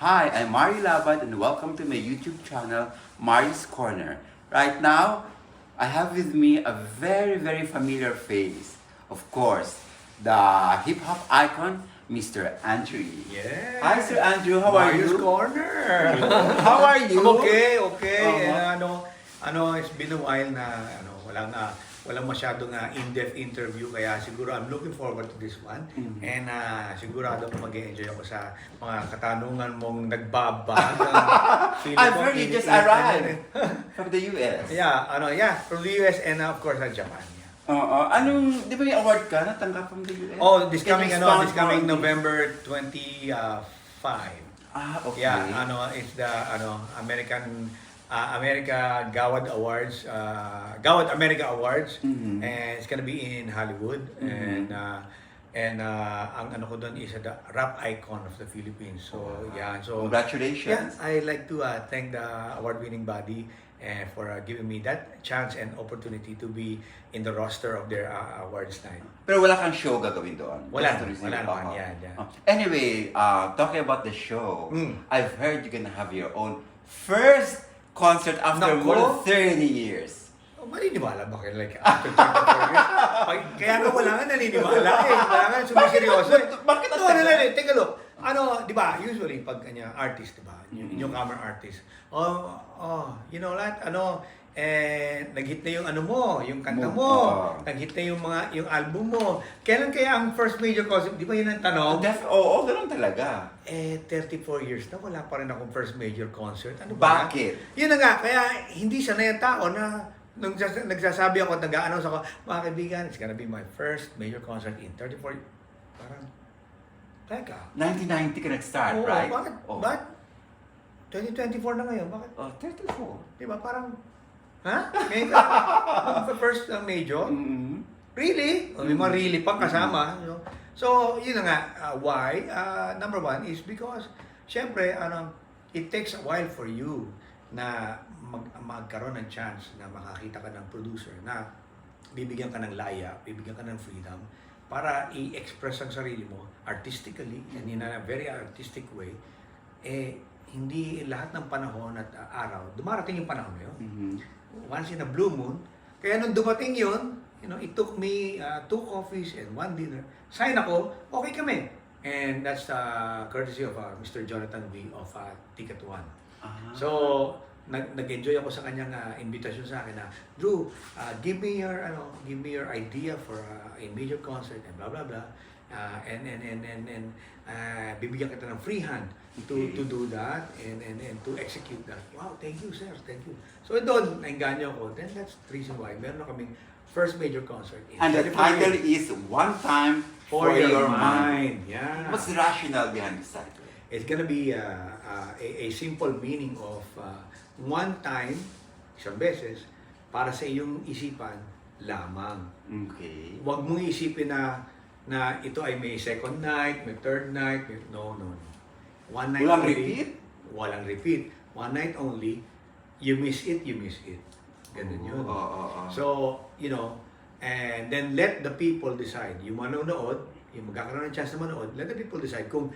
Hi, I'm Mari Labad and welcome to my YouTube channel, Mari's Corner. Right now, I have with me a very familiar face. Of course, the hip-hop icon, Mr. Andrew. Yeah. Hi, Sir Andrew. How are Marius you? Corner. How are you? I'm okay. Uh-huh. And it's been a while na walang masyadong in-depth interview kaya siguro I'm looking forward to this one. Mhm. And sigurado mag-enjoy ako sa mga katanungan mong nagbabag. I've heard you just arrived from the US. From the US and of course Japan. Di ba yung award ka natanggap from the US? Oh, this Can coming you expound more on this? November 25. Okay. Yeah, it's the America Gawad Awards, Gawad America Awards, Mhm. and it's gonna be in Hollywood, Mhm. and ang ano ko doon is the rap icon of the Philippines. So Congratulations. I like to thank the award-winning body for giving me that chance and opportunity to be in the roster of their awards night. Pero wala kang show gagawin doon? Wala Just to receive- naman, Oo. yeah. Anyway, talking about the show, Mm. I've heard you're gonna have your own first concert after Nako. more than 30 years. Oh, maniniwala ba kayo? Like, after 24 years? Kaya nga wala nga naniniwala eh. Wala nga sumiseryoso eh. Bakit ang No, tagal? take a look. Di ba, usually, pag artist, di ba? Newcomer artist. You know what? Nag-hit na yung yung kanta mo. Nag-hit na yung album mo. Kailan kaya ang first major concert? Di ba yun ang tanong? Oo, ganun talaga. 34 years na, wala pa rin akong first major concert. Ano ba? Bakit? Yun na nga, kaya hindi sanay ang tao na nung nagsasabi ako, nag-a-announce ako, mga kaibigan, it's gonna be my first major concert in 34 years. Parang, teka. 1990 ka nag-start, Oo, right? bakit? Oh. Bakit? 2024 na ngayon, bakit? 34. Di ba, parang, ngayon ka, first major? Mm-hmm. Really? O, may mga really pang kasama. So, yun na nga. Why? Number one is because, syempre, it takes a while for you na magkaroon ng chance na makakita ka ng producer na bibigyan ka ng laya, bibigyan ka ng freedom para i-express ang sarili mo artistically and in a very artistic way. Hindi lahat ng panahon at araw, dumarating yung panahon na yun. Mm-hmm. Once in a blue moon. Kaya nung dumating yun, it took me 2 coffees and 1 dinner. Sign ako, okay kami. And that's courtesy of Mr. Jonathan V. of Ticket One. So, nag-enjoy ako sa kanyang invitation sa akin na, Drew, give me your idea for a major concert and blah blah blah. And bibigyan kita ng free hand to do that and to execute that. Wow, thank you sir, thank you. So doon, nainganyo ako. Then that's the reason why meron na kaming first major concert. And the title is One Time for Your Mind. Yeah. What's the rationale behind this title? It's gonna be a simple meaning of one time, isang beses, para sa iyong isipan lamang. Okay. Huwag mong isipin na ito ay may second night, may third night, no. One night Walang only. repeat? Walang repeat. One night only. You miss it, you miss it. Ganun yun. So, and then let the people decide. Yung manonood, yung magkakaroon ng chance na manood, let the people decide kung,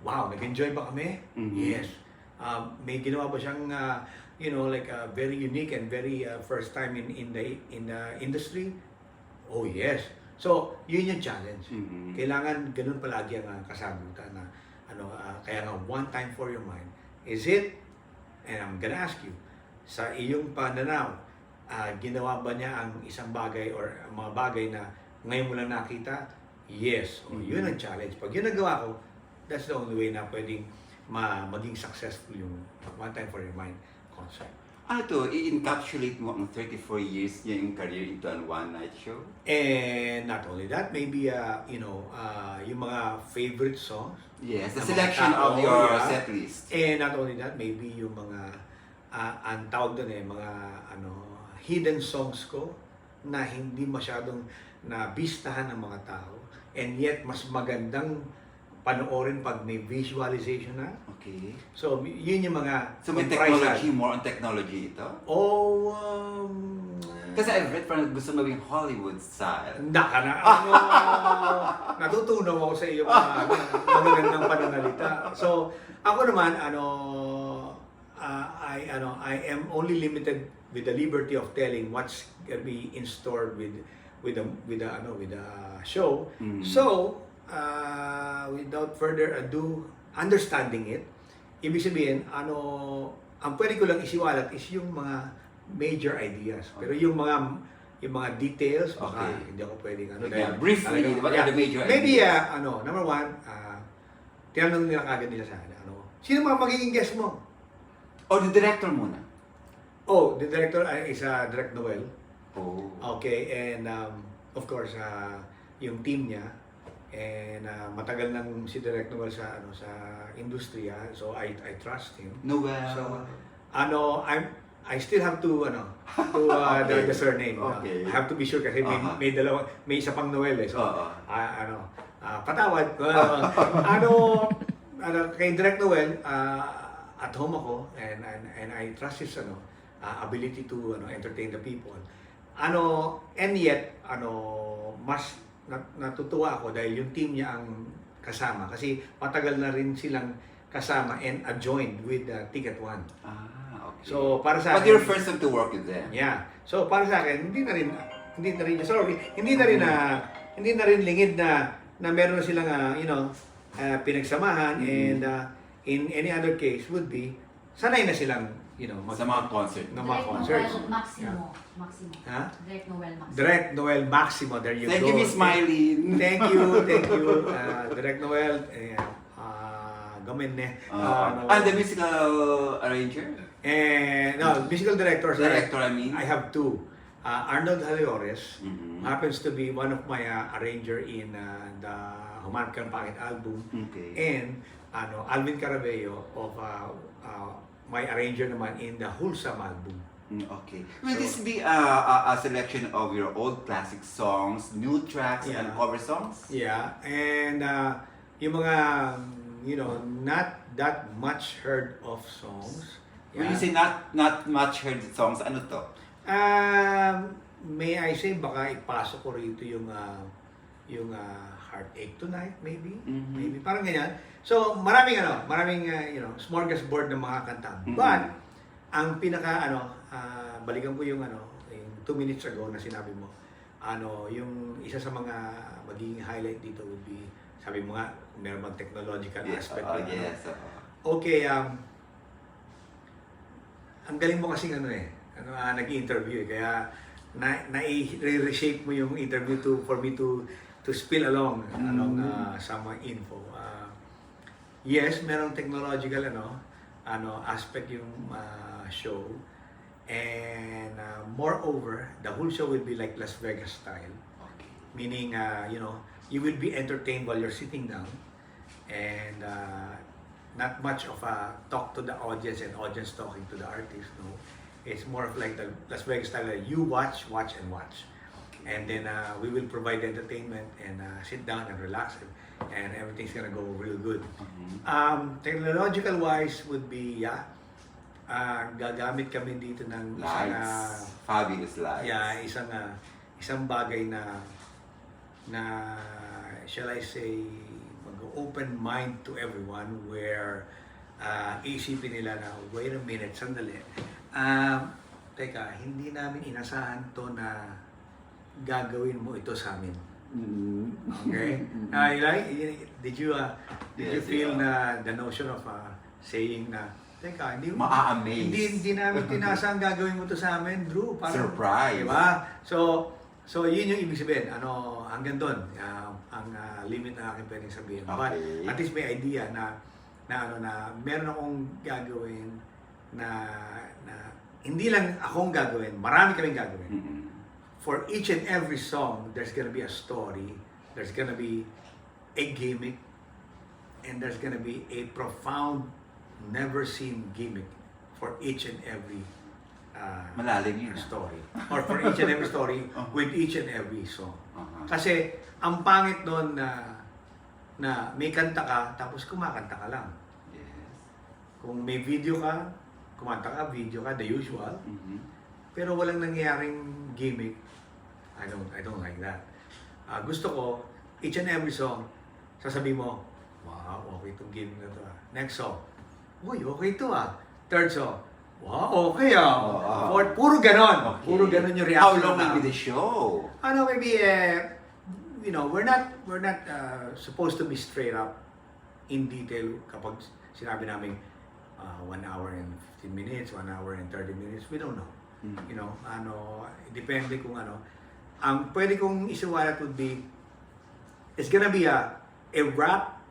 wow, nag-enjoy ba kami? Mhm. Yes. May ginawa ba siyang, like very unique and very first time in the industry? Oh, yes. So, yun yung challenge. Mhm. Kailangan ganun palagi ang kasagutan na kaya nga one time for your mind. Is it, and I'm gonna ask you, sa iyong pananaw, ginawa ba niya ang isang bagay or mga bagay na ngayon mo lang nakita? Yes. O, yun ang challenge. Pag yun nagawa ko, that's the only way na pwedeng maging successful yung one time for your mind concert. Ano to, i-encapsulate mo ang 34 years niya yung career into a one-night show? And not only that, maybe, yung mga favorite songs. Yes, the ng mga selection of tao, your yeah. set list. And not only that, maybe yung mga, ang tawag doon mga hidden songs ko na hindi masyadong nabistahan ng mga tao. And yet, mas magandang panoorin pag may visualization na. Okay. So, yun yung mga So may comprisal. technology, more on technology ito? Oh, Kasi I've read parang gusto maging Hollywood style. Handa ka na. Natutunaw ako sa iyo mga magagandang pananalita. So, Ako naman, I am only limited with the liberty of telling what's gonna be in store with the show. So, without further ado, understanding it, ibig sabihin, ang pwede ko lang isiwalat is yung mga major ideas. Pero yung mga details, baka Okay. hindi ako pwedeng Yeah, briefly, what are the major maybe, ideas? number one, tinanong nila kagad nila sa akin, sino mga magiging guest mo? O, the director muna. Oh, the director is Direk Noel. Oh. Okay, and of course, yung team niya, and matagal nang si Direk Noel sa industriya, so I trust him. Noel. So, I still have to Okay. the surname. Okay. I have to be sure kasi may isa pang Noel eh. So, patawad. Kay Direk Noel, at home ako and I trust his ability to entertain the people. And yet mas natutuwa ako dahil yung team niya ang kasama kasi matagal na rin silang kasama and adjoined with Ticket One. Okay. So para sa But you're first time to work with them. Yeah. So para sa akin, hindi na rin lingid na meron na silang pinagsamahan and in any other case would be sanay na silang Sa mga concert. ng mga concerts. Maximo. Ha? Direct Noel Maximo. Direct Noel Maximo, there you Thank go. you, Miss Smiley. Thank you. Direct Noel, gamin ne. The musical arranger? Musical directors. Director, I mean. I have two. Arnold Haliores Mhm. happens to be one of my arranger in the Human Kang Pangit album. Okay. And Alvin Carabello of my arranger naman in the Wholesome album. Okay. Will this be a selection of your old classic songs, new tracks, and Yeah. cover songs? Yeah, and yung mga not that much heard of songs. When you say not much heard songs, ano to? May I say baka ipasok ko rito yung Heartache Tonight maybe. Mhm. Maybe parang ganyan. So maraming smorgasbord ng mga kanta. Mhm. But ang pinaka balikan ko yung 2 minutes ago na sinabi mo. Yung isa sa mga magiging highlight dito would be sabi mo nga meron bang technological aspect. Yes. Okay, ang galing mo kasi nag-interview kaya na-reshape mo yung interview for me to spill along some info. Yes, merong technological aspect yung show. And moreover, the whole show will be like Las Vegas style. Okay. Meaning, you will be entertained while you're sitting down and not much of a talk to the audience and audience talking to the artist. No, it's more of like the Las Vegas style. You watch, and watch, and then we will provide entertainment and sit down and relax, and everything's gonna go real good. Technological wise would be gagamit kami dito ng Lights. Fabulous lights. isang bagay na shall I say mag-open mind to everyone where isipin nila na wait a minute, sandali. Teka, hindi namin inasahan to na gagawin mo ito sa amin. Okay? Did you Yes, feel yeah. na the notion of saying na teka, Ma-amaze. hindi namin tinasang gagawin mo to sa amin, Drew. Parang, Surprise. Diba? So yun yung ibig sabihin. Hanggang doon, ang limit na akin pwedeng sabihin. But Okay. at least may idea na meron akong gagawin na hindi lang akong gagawin, marami kaming gagawin. Mhm. For each and every song, there's gonna be a story, there's gonna be a gimmick, and there's gonna be a profound, never-seen gimmick for each and every Malalim yun. story. Or for each and every story with each and every song. Uh-huh. Kasi, ang pangit doon na may kanta ka, tapos kumakanta ka lang. Yes. Kung may video ka, kumanta ka, video ka, the usual. Mhm. Pero walang nangyayaring gimmick. I don't like that. Gusto ko, each and every song, sasabihin mo, wow, okay itong gimmick na to. Next song, uy, okay to ah. Third song, wow, okay ah. Oh. Fourth, puro ganon. Okay. Puro ganon yung How reaction. long na- will be the show? Ano, maybe, you know, we're not supposed to be straight up in detail kapag sinabi namin 1 hour and 15 minutes, 1 hour and 30 minutes, we don't know. You know, depende kung ano. Ang pwede kong isuwalat would be, it's gonna be a rap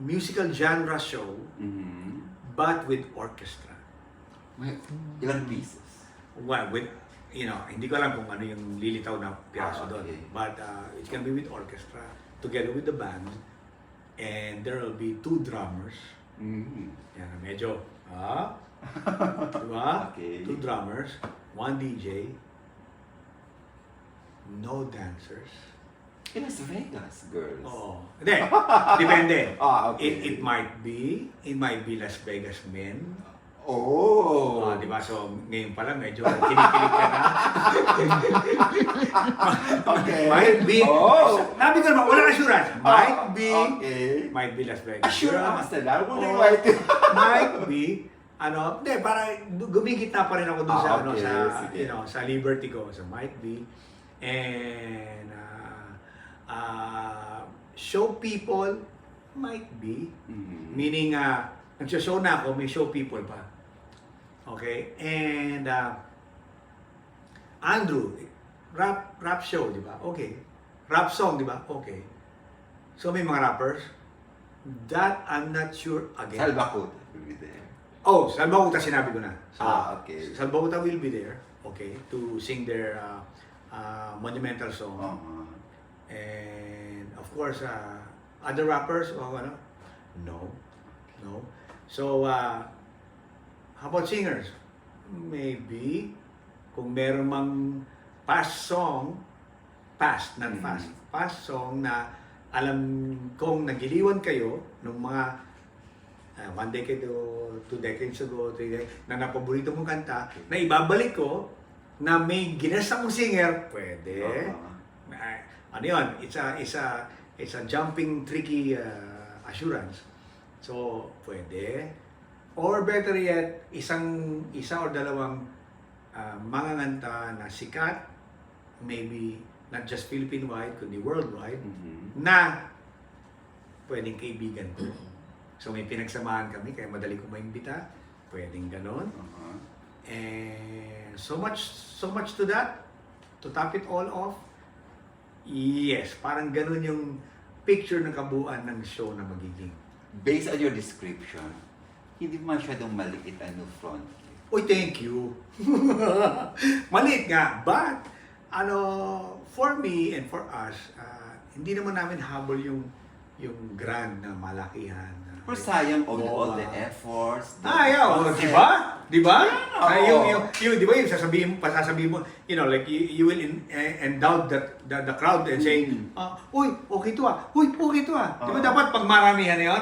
musical genre show, but with orchestra. Wait, ilang pieces? Well, with, you know, hindi ko alam kung ano yung lilitaw na piraso doon. Okay. But it's gonna be with orchestra, together with the band, and there will be 2 drummers. Yan, medyo, diba? Okay. 2 drummers, 1 DJ, no dancers. In Las Vegas, girls. Oh, hindi, depende. Okay. It might be Las Vegas men. Oh. Di ba? So, ngayon pa lang, medyo kinikilig ka na. Okay. Might be. Oh. Sabi ko naman, walang assurance. Okay. Might be Las Vegas. Assurance na lang. Oh, Right. might be. Hindi, para gumigit na pa rin ako dun sa, Okay, sige. you know, sa liberty ko. So, might be. And, show people, might be. Meaning, nagsashow na ako, may show people pa. Okay? And, Andrew, rap show, di ba? Okay. Rap song, di ba? Okay. So, may mga rappers. That, I'm not sure again. Salbacote will be there. Oh, Salbakuta sinabi ko na. So, Okay. Salbakuta will be there, okay, to sing their monumental song. And, of course, other rappers, o ano? No. So, how about singers? Maybe, kung meron mang past song, not fast, past song na alam kong nagiliwan kayo nung mga 1 decade o 2 decades ago, 3 decades, na napaborito mong kanta, na ibabalik ko, na may ginasa mong singer, pwede. Ano yun? It's a jumping, tricky assurance. So, pwede. Or better yet, isa or dalawang mga kanta na sikat, maybe not just Philippine-wide, kundi worldwide, na pwedeng kaibigan ko. So, may pinagsamahan kami, kaya madali kong maimbita. Pwedeng ganon. And so much to that, to top it all off, yes, parang ganon yung picture ng kabuuan ng show na magiging. Based on your description, hindi masyadong maliit ano front. Uy, thank you. Maliit nga, but for me and for us, hindi naman namin habol yung grand na malakihan. Pero sayang all the efforts. Yeah, di ba? Yung di ba yung sasabihin mo, you know, like you will endow the crowd and saying, uy, okay to ah. Uy, okay to ah. Di ba dapat pag maramihan yun?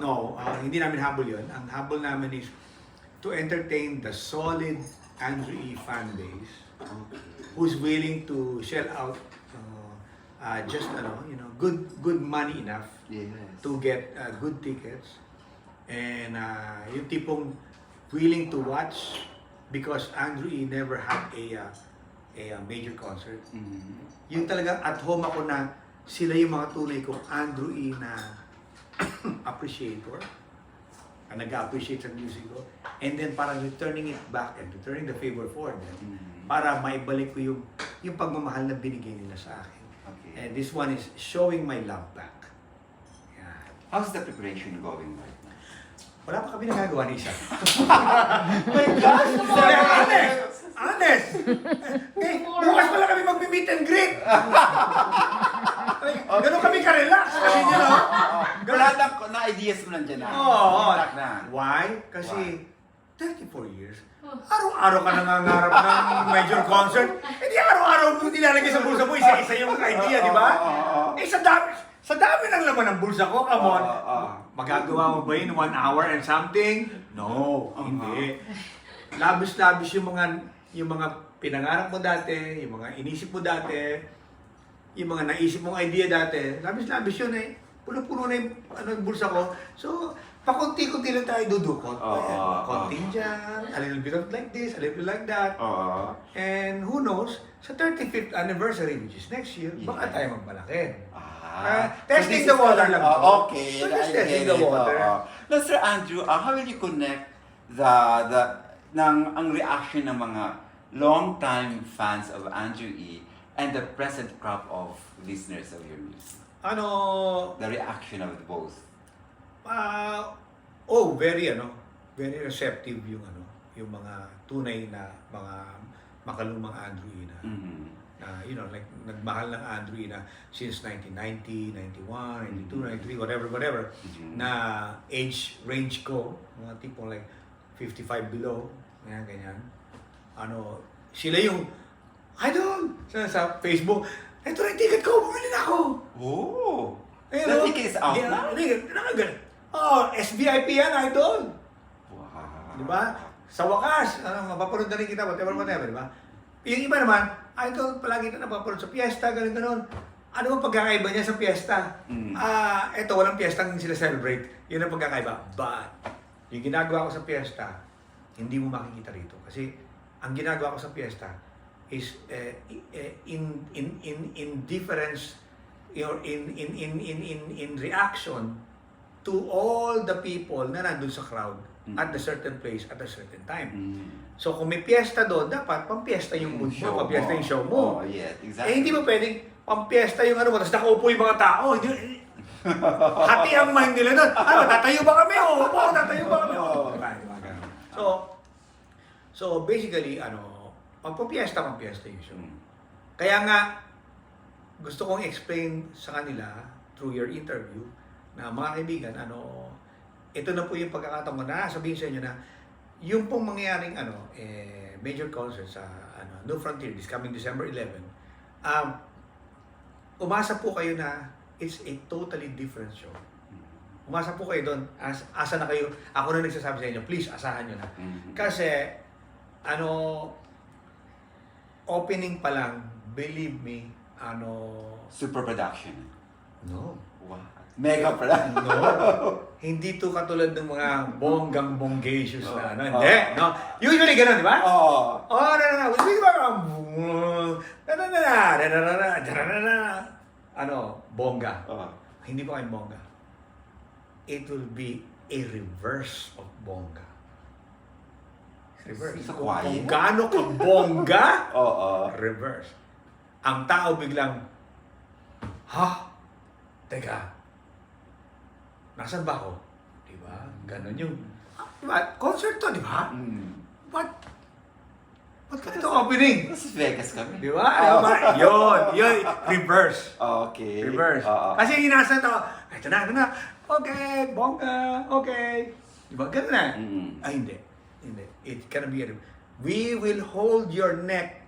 No, hindi namin habol yun. Ang habol namin is to entertain the solid Andrew E. fan base who's willing to shell out just good money enough to get good tickets, and yung tipong willing to watch because Andrew E. never had a major concert. Yung talagang at home ako na sila yung mga tunay kong Andrew E. na appreciator, nag-appreciate sa music ko, and then parang returning it back and returning the favor for them para maibalik ko yung pagmamahal na binigay nila sa akin. And this one is showing my love back. Yeah. How's the preparation going right now? Wala pa kami nagagawa ni isa. My gosh! Honest! Bukas pala kami mag-meet and greet! Ganun kami ka-relax kasi Lahat na ideas mo nandiyan na. Why? Kasi 34 years, araw-araw ka nangangarap ng major concert. Hindi araw-araw mo nilalagay sa bulsa mo, isa-isa yung idea, di ba? Sa dami ng laman ng bulsa ko, come on. Magagawa mo ba yun 1 hour and something? No, hindi. Labis-labis yung mga pinangarap mo dati, yung mga inisip mo dati, yung mga naisip mong idea dati. Labis-labis yun eh. puno-puno na yung bulsa ko. So, pakunti-kunti lang tayo dudukot. Konting dyan, a little bit of like this, a little bit like that. And who knows, sa 35th anniversary, which is next year, baka tayo magmalaki. Testing the water lang. Okay. So, just testing the water. Now, Sir Andrew, how will you connect ang reaction ng mga long-time fans of Andrew E. and the present crop of listeners of your music? The reaction of both. Very receptive yung mga tunay na mga makalumang Andrew E. Like nagmahal ng Andrew E. Since 1990, 91, 92, 93, whatever, na age range ko, mga tipong like 55 below, ganyan. Sila yung, idol! Sa Facebook, ito na yung ticket ko, bumili na ako! Oh! The ticket is out na? SVIP yan, idol! Wow! Diba? Sa wakas, mapapanood na rin kita, whatever, diba? Yung iba naman, idol, palagi na napapanood sa piyesta, ganun. Ano ang pagkakaiba niya sa piyesta? Ito, walang piyestang sila celebrate. Yun ang pagkakaiba. But, yung ginagawa ko sa piyesta, hindi mo makikita rito. Kasi, ang ginagawa ko sa piyesta is in difference or in reaction to all the people na nandun sa crowd at a certain place at a certain time. So kung may piyesta doon, dapat pampiesta yung mood mo, pampiesta yung show mo. Oh, yes, exactly. Hindi mo pwedeng pampiesta yung mo, tapos nakaupo yung mga tao. Hati ang mind nila doon. Tatayo ba kami? Tatayo ba kami? So basically, pampiesta yung show. Kaya nga, gusto kong explain sa kanila through your interview na mga kaibigan, ito na po yung pagkakataon ko na sabihin sa inyo na yung pong mangyayaring major concert sa New Frontier this coming December 11, umasa po kayo na it's a totally different show. Umasa po kayo doon, asa na kayo, ako na nagsasabi sa inyo, please asahan nyo na. Kasi, opening pa lang, believe me, super production. No. Wow. Mega pala. No. Hindi to katulad ng mga bonggang-bonggacious na Hindi. No. Usually ganun, di ba? Bongga. Hindi pa kayo bongga. It will be a reverse of bongga. Reverse. Sa Kung quiet. gaano ka bongga, reverse. Ang tao biglang, Teka, nasan ba ako? Diba? Ganon yung, diba? Concert to, diba? Ba't ka ito opening? Las Vegas kami. Diba? Yun, reverse. Okay. Reverse. Kasi yung nasa to, ito na. Okay, bongga, okay. Diba? Ganon na. Ay, hindi. It can be we will hold your neck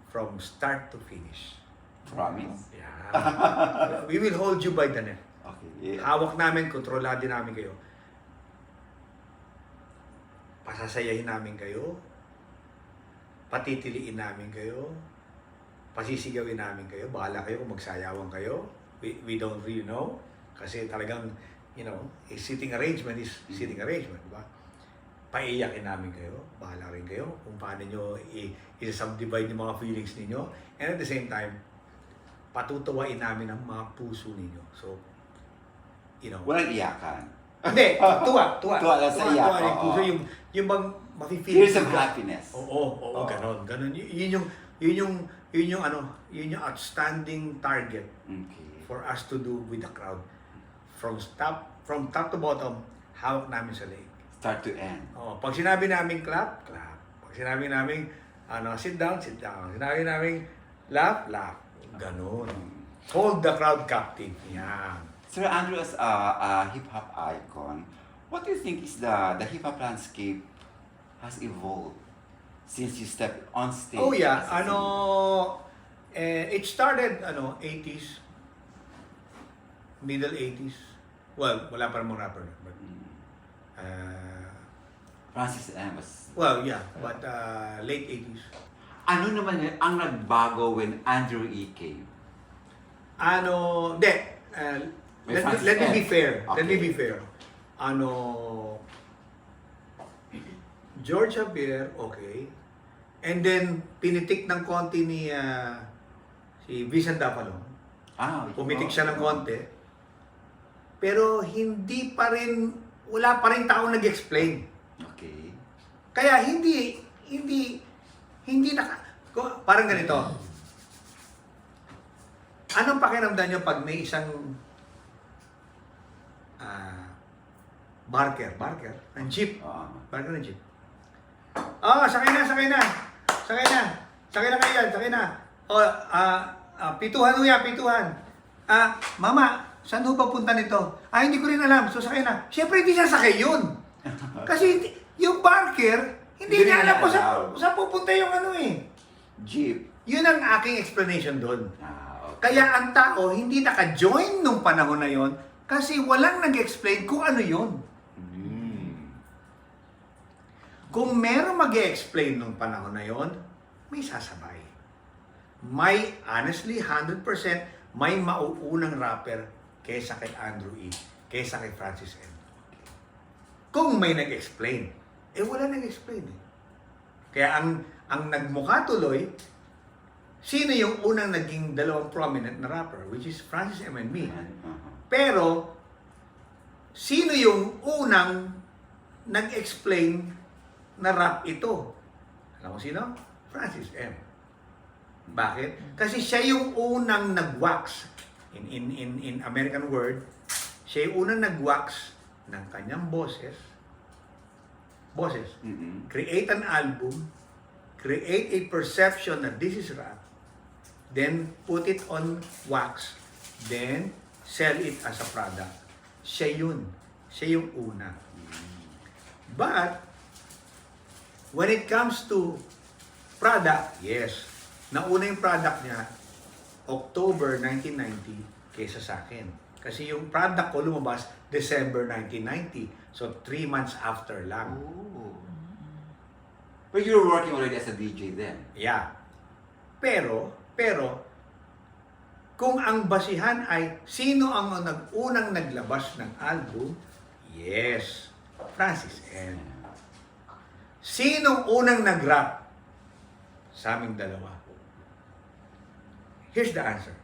from start to finish. Promise? Yeah. We will hold you by the neck. Okay. Yeah. Hawak namin, kontrolado namin kayo. Pasasayahin namin kayo. Patitiliin namin kayo. Pasisigawin namin kayo. Bahala kayo kung magsayawan kayo. We don't really know. Kasi talagang, a sitting arrangement is sitting arrangement, diba? Paiyakin namin kayo. Bahala rin kayo kung paano nyo i-subdivide yung mga feelings ninyo. And at the same time, patutuwain namin ang mga puso ninyo. So, Walang iyakan. Hindi, tuwa. Tuwa lang sa iyak. Tuwa yung puso, yung bang mafe-feel. Tears of happiness. Oo, ganon. Yun yung outstanding target for us to do with the crowd. From top to bottom, hawak namin sa leg. Start to end. Pag sinabi namin clap. Pag sinabi namin sit down. Sinabi namin laugh. Ganon. Hold the crowd captive. Yan. Sir Andrew, as a hip-hop icon, what do you think is the hip-hop landscape has evolved since you stepped on stage? Oh yeah, as a singer? it started 80s, middle 80s. Well, wala pa namang rapper, but Francis M. was... well, yeah, but late 80s. Ano naman ang nagbago when Andrew E. came? May Francis let me M. be fair. Let me Okay. be fair. Ano, George Javier, okay. And then, pinitik ng konti ni si Vincent Dapalon. Pumitik siya ng konti. Pero hindi pa rin, wala pa rin tao nag-explain. Okay. Kaya hindi parang ganito. Anong pakiramdam nyo pag may isang barker, ng jeep, barker ng jeep. Sakay na kayo yan, sakay na. Pituhan ho yan, pituhan. Mama, saan ho papunta nito? Hindi ko rin alam, so sakay na. Siyempre, hindi sasakay yun. Kasi yung barker, hindi niya alam kung saan pupunta yung Jeep. Yun ang aking explanation doon. Okay. Kaya ang tao hindi naka-join nung panahon na yon kasi walang nag-explain kung ano yon. Kung meron mag-explain nung panahon na yon, may sasabay. May, honestly, 100%, may mauunang rapper kaysa kay Andrew E. Kaysa kay Francis M. Kung may nag-explain. Wala nag-explain eh. Kaya ang nagmukha tuloy, sino yung unang naging dalawang prominent na rapper, which is Francis M. and me. Pero, sino yung unang nag-explain na rap ito? Alam mo sino? Francis M. Bakit? Kasi siya yung unang nag-wax. In American word, siya yung unang nag-wax ng kanyang boses. Create an album, create a perception that this is rap, then put it on wax, then sell it as a product. Siya yun. Siya yung una. But, when it comes to product, yes, nauna yung product niya, October 1990 kaysa sa akin. Kasi yung product ko lumabas December 1990. So, 3 months after lang. But you were working already as a DJ then? Yeah. Pero, kung ang basihan ay sino ang unang naglabas ng album, yes, Francis M. Sinong unang nag-rap sa aming dalawa? Here's the answer.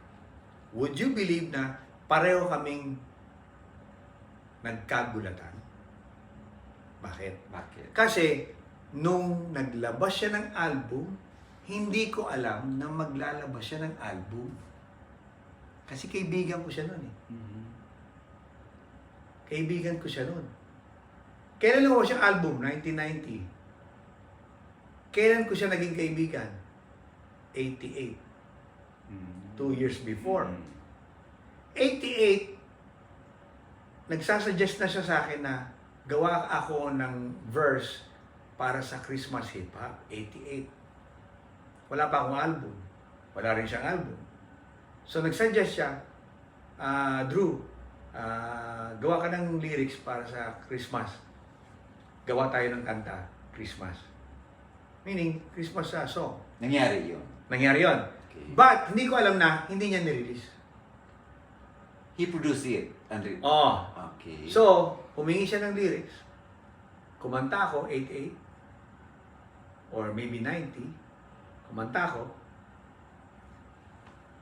Would you believe na pareho kaming nagkagulatan? Bakit? Kasi, nung naglabas siya ng album, hindi ko alam na maglalabas siya ng album. Kasi kaibigan ko siya noon eh. Kaibigan ko siya noon. Kailan lumabas yung album? 1990. Kailan ko siya naging kaibigan? 88. 2 years before. 88, nagsasuggest na siya sa akin na gawa ako ng verse para sa Christmas hip-hop. 88. Wala pa akong album. Wala rin siyang album. So, nagsuggest siya, Drew, gawa ka ng lyrics para sa Christmas. Gawa tayo ng kanta, Christmas. Meaning, Christmas song. Nangyari yun? Nangyari yun. Okay. But, hindi ko alam na hindi niya nirelease. He produced it? Okay. So, humingi siya ng lyrics. Kumanta ako, 88. Or maybe 90. Kumanta ako.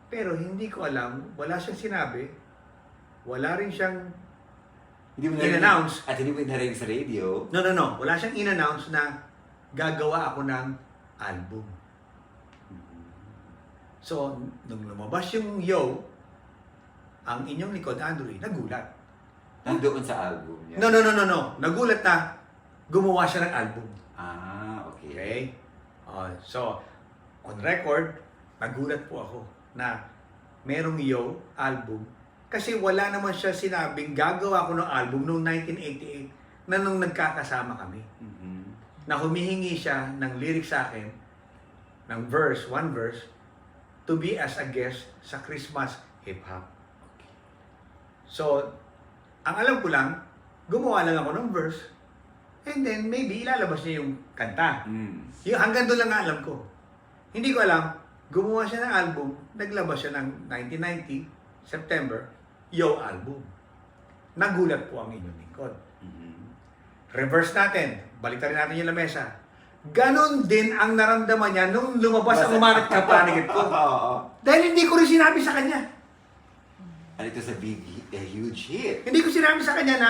Pero hindi ko alam, wala siyang sinabi. Wala rin siyang Hindi mo in-announce. At hindi mo narinig sa radio? No. Wala siyang in-announce na gagawa ako ng album. So, nung lumabas yung Yo, ang inyong likod, Andrew, nagulat. Nandoon sa album niya? No. Nagulat na gumawa siya ng album. Okay. Okay? So, on record, nagulat po ako na merong Yo album kasi wala naman siya sinabing gagawa ko ng album noong 1988 na nung nagkakasama kami. Na humihingi siya ng lyrics sa akin, ng verse, one verse, to be as a guest sa Christmas hip-hop. So, ang alam ko lang, gumawa lang ako ng verse, and then maybe ilalabas niya yung kanta. Yung hanggang doon lang nga alam ko. Hindi ko alam, gumawa siya ng album, naglabas siya ng 1990, September, Yo album. nagulat po ang inyong lingkod. Mhm. Reverse natin, baliktarin natin yung lamesa. Ganon din ang naramdaman niya nung lumabas ang umanat ka panigit ko. Oo. Dahil hindi ko rin sinabi sa kanya. And it was a huge hit. Hindi ko sinabi sa kanya na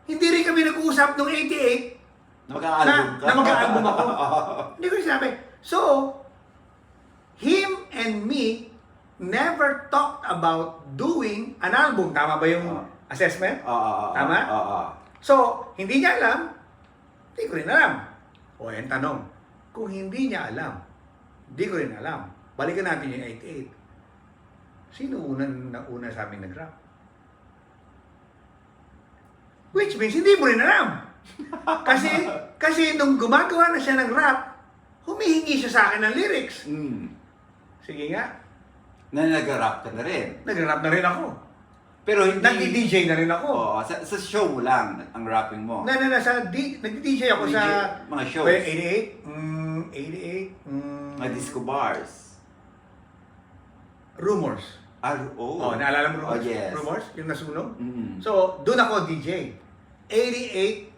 hindi rin kami nag-uusap nung 88 Na mag-album ka. na mag-album ako. Hindi ko rin sinabi. So, him and me never talked about doing an album. Tama ba yung assessment? Oo. Tama? Oo. So, hindi niya alam, hindi ko rin alam. O, yung tanong, kung hindi niya alam, hindi ko rin alam, balikan natin yung 88. Sino una sa amin nag-rap? Which means, hindi mo rin alam. Kasi nung gumagawa na siya ng rap, humihingi siya sa akin ng lyrics. Mm. Sige nga, Na nag-rap ka na rin. nag-rap na rin ako. Pero hindi... Nag-DJ na rin ako. Oo, sa show mo lang ang rapping mo. Nag-DJ ako DJ, sa... mga shows. Well, 88? Mga disco bars. Rumors. Oh. Naalala mo Rumors? Oh, yes. Rumors? Yung nasunog? Mm. So, doon ako DJ. 88,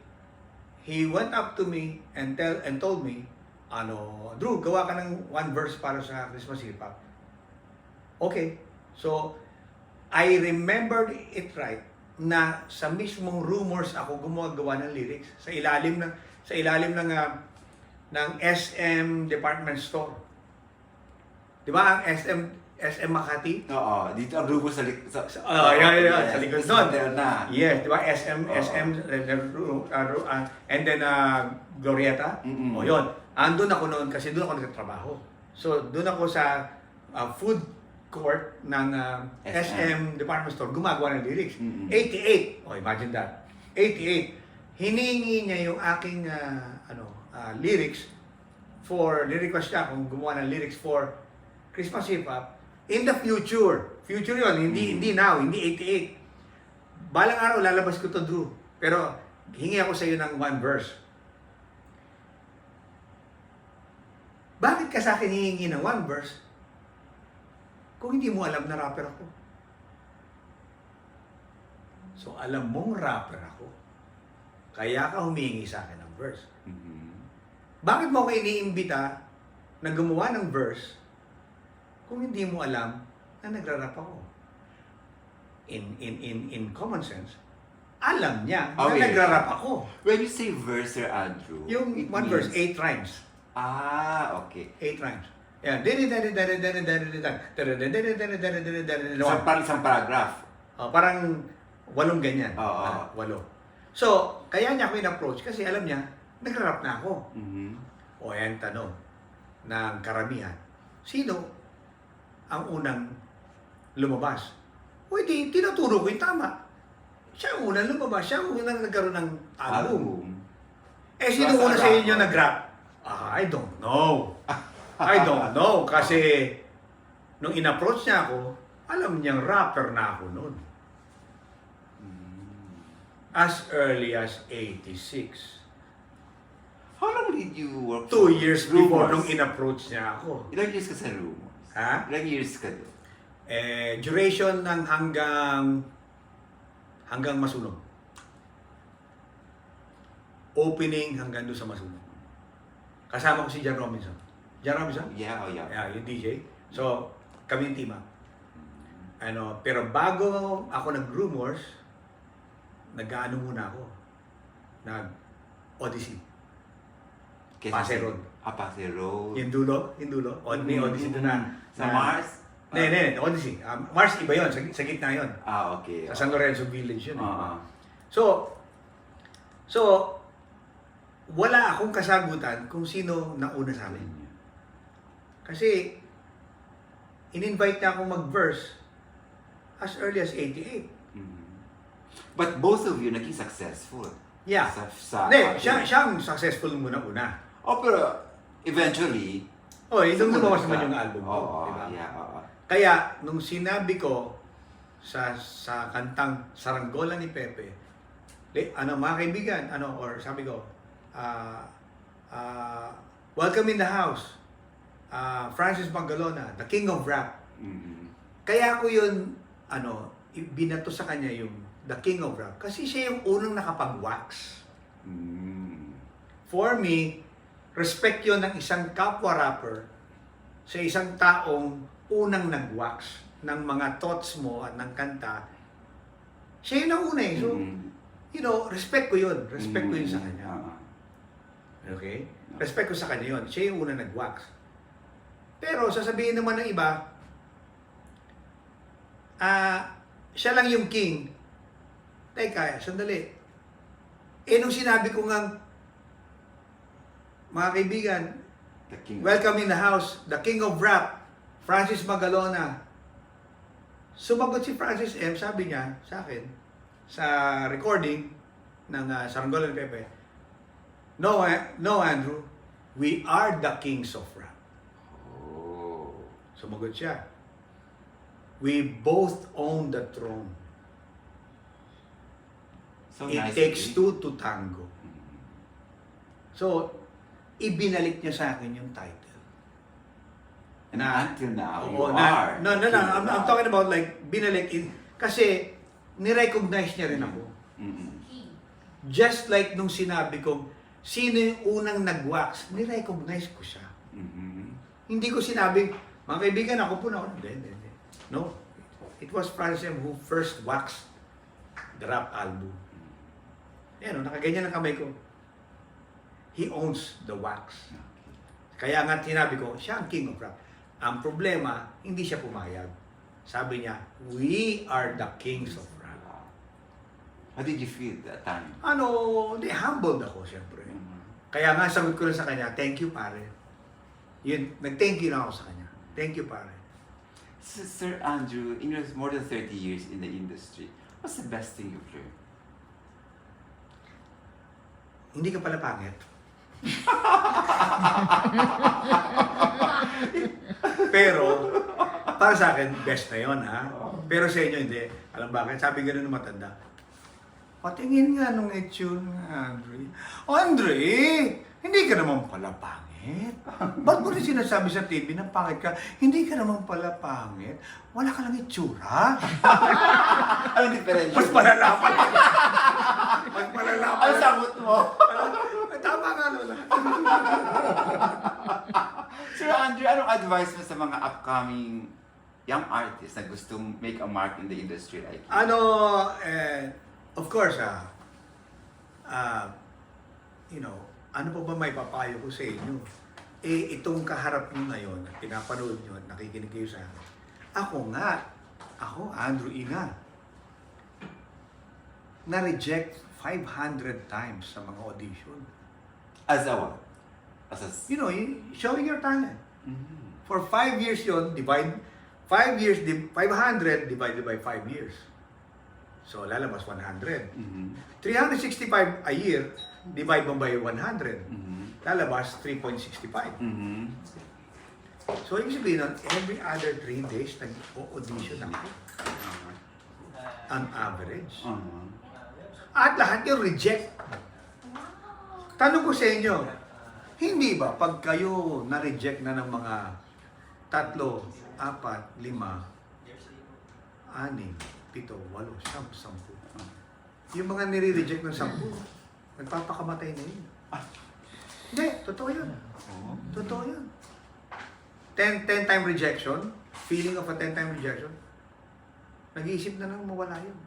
he went up to me and told me, Drew, gawa ka ng one verse para sa Christmas Hip Hop. Okay. So, I remembered it right na sa mismong Rumors ako gumagawa ng lyrics sa ilalim ng SM department store. 'Di ba ang SM Makati? Oo, dito ang grupo sa Yeah, sa likod sa doon. na. Yes, 'di ba SM and then Glorieta. Mm-mm. O 'yon. Andun ako noon kasi doon ako nagtatrabaho. So, doon ako sa food court ng SM department store gumagawa ng lyrics. Mm-mm. 88. Oh, imagine that. 88. Hiningi niya yung aking lyrics ni-request niya kung gumawa ng lyrics for Christmas Hip Hop in the future. Future 'yon, hindi now, hindi 88. Balang araw lalabas ko to, Drew. Pero hingi ako sa iyo ng one verse. Bakit ka sa akin hihingi ng one verse kung hindi mo alam na rapper ako? So, alam mong rapper ako. Kaya ka humingi sa akin ng verse. Mhm. Bakit mo ako iniimbita na gumawa ng verse kung hindi mo alam na nagra-rap ako? In common sense, alam niya na Okay. nagra-rap ako. When you say verse, Sir Andrew, Yung it one verse, means- 8 rhymes. Okay. 8 rhymes. Yan. Isang paragraph. Parang 8 ganyan. Oo. 8. So, kaya niya ako in-approach kasi alam niya, nagra-rap na ako. Mhm. O yan tanong ng karamihan. Sino ang unang lumabas? O di, tinuturo ko yung tama. Siya ang unang lumabas. Siya ang unang nagkaroon ng album. Eh, sino Basta una sa rap. inyo nag-rap? I don't know. I don't know. Kasi, nung in-approach niya ako, alam niyang rapper na ako noon. As early as 86. How long did you work 2 years before Rumors? nung in-approach niya ako. Ilang years ka sa Rumors? Ha? Ilang years ka doon? Duration ng hanggang masunog. Opening hanggang doon sa masunog. Kasama ko si Jan Robinson. Jan Robinson? Yeah. Yeah, yung DJ. So, kami yung team up. Pero bago ako nag-Rumors, nag-ano muna ako. Nag-Odyssey. Pasay Road. Pasay Road. Yung dulo. May Odyssey doon na. Sa Mars? Hindi, Odyssey. Mars iba yun, sa gitna yun. Okay. Sa San Lorenzo Village yun. Oo. So, wala akong kasagutan kung sino nauna sa amin. Kasi, in-invite niya akong mag-verse as early as 88. Mhm. But both of you naging successful. Yeah. Sa Hindi, siyang successful muna-una. pero eventually, Nung sumunod lumawas ka. naman yung album ko. Oo, Diba? yeah, oo. Kaya, nung sinabi ko sa kantang Saranggola ni Pepe, mga kaibigan, or sabi ko, welcome in the house, Francis Mangalona, the king of rap. Mhm. Kaya ko yun, binato sa kanya yung the king of rap. Kasi siya yung unang nakapag-wax. Mm. For me, respect yun ng isang kapwa rapper sa isang taong unang nag-wax ng mga thoughts mo at ng kanta. Siya yung nauna eh. So, you know, respect ko yun. Respect ko yun sa kanya. Okay? Respect ko sa kanya yun. Siya yung unang nag-wax. Pero sasabihin naman ng iba, siya lang yung king. Teka, sandali. Eh, nung sinabi ko nga, mga kaibigan, welcome in the house, the king of rap, Francis Magalona. Sumagot si Francis M, sabi niya sa akin, sa recording ng Saranggola ni Pepe, no, Andrew, we are the kings of rap. Oh. Sumagot siya. We both own the throne. So It nice takes of you. two to tango. So, ibinalik niya sa akin yung title. And until now, you Oo, are. No. I'm talking about like, binalik. Kasi, nirecognize niya rin ako. Just like nung sinabi kong, sino yung unang nag-wax, nirecognize ko siya. Hindi ko sinabing, mga kaibigan, ako po na ako. Hindi. No. It was Francis M. who first waxed the rap album. Yan, nakaganyan ang kamay ko. He owns the wax. Kaya nga sinabi ko, siya ang king of rap. Ang problema, hindi siya pumayag. Sabi niya, we are the kings of rap. How did you feel that time? Humbled ako, siyempre. Kaya nga, sagot ko rin sa kanya, thank you, pare. Yun, nag-thank you na ako sa kanya. Thank you, pare. Sir Andrew, in your more than 30 years in the industry, what's the best thing you've learned? Hindi ka pala pangit. Pero, para sa akin, best na yun, ha? Pero sa inyo, hindi. Alam bakit? Sabi gano'n ng matanda. Patingin nga nung itsure nga, Andre. Andre, hindi ka naman pala pangit. Ba't mo rin sinasabi sa TV na pangit ka? Hindi ka naman pala pangit. Wala ka lang itsura. Anong diferensya? Mas malalaman. Mas malalaman. Ano sagot mo? Tama nga Lola. Sir Andrew, anong advice mo sa mga upcoming young artists na gustong make a mark in the industry like you? Of course, ano pa ba may papayo ko sa inyo? Itong kaharap nyo ngayon, at pinapanood nyo, at nakikinig kayo sa akin. Ako, Andrew Ina, na-reject 500 times sa mga audition. As a what? Showing your talent. For 5 years yun, 500 divided by 5 years. So, lalabas 100. 365 a year, divide mo by 100. Lalabas 3.65. So, ibig sabihin nun, every other 3 days, nag-audition ako. On average. At lahat yung reject. Tanong ko sa inyo, hindi ba pag kayo na-reject na ng mga 3, 4, 5, 6, 7, 8, 7, 10. Yung mga nire-reject ng 10, nagpapakamatay na yun. Hindi, totoo yun. Totoo yun. 10-time rejection, feeling of a 10-time rejection, nag-iisip na lang mawala yun.